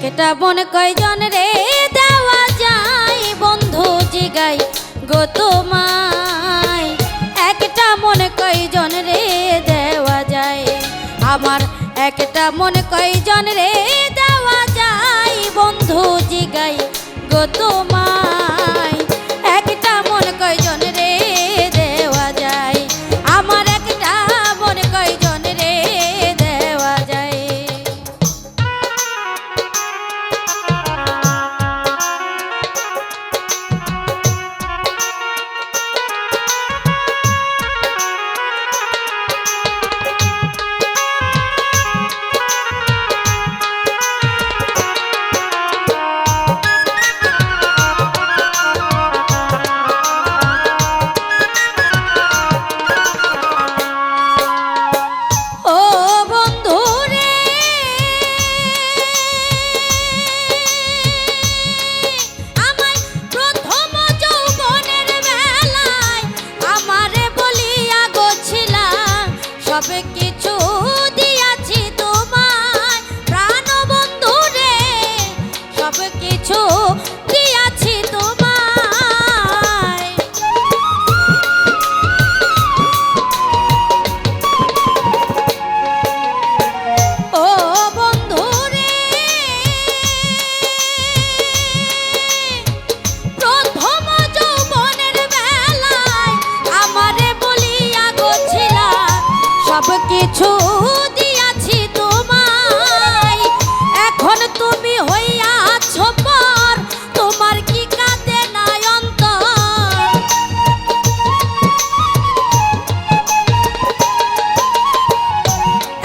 একটা মন কয়জন রে দেওয়া যায় বন্ধু জিগাই গো তোমায়। একটা মন কয়জন রে দেওয়া যায়, আমার একটা মন কয়জন রে দেওয়া যায় বন্ধু জিগাই গো তোমায়। একটা মন কয়জন রে দেওয়া যায়, আমার একটা মন কয়জন রে দেওয়া যায়। সব কিছু দিয়াছি তোমায় প্রাণ বন্ধু রে, সব কিছু দিয়াছি তোমায়। ও বন্ধু রে, প্রথম যৌবনের বেলায় আমারে বলিয়া গছিলা সব কিছু দিয়াছি তোমায়। এখন তুমি হইয়াছ পর, তোমার কি কাঁদে নাই অন্তর?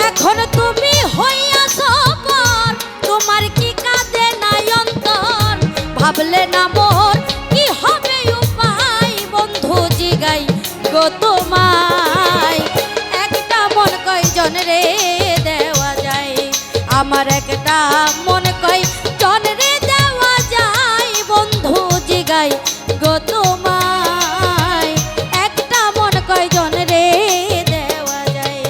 এখন তুমি হইয়াছ পর, তোমার কি কাঁদে নাই অন্তর? ভাবলে না মোর কি হবে উপায় বন্ধু জিগাই গো তোমায়। মন কয়জন রে দেওয়া যায়, আমার একটা মন কয়জন রে দেওয়া যায় বন্ধু জিগাই গো তোমায়। একটা মন কয়জন রে দেওয়া যায়।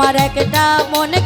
আমার একটা মনে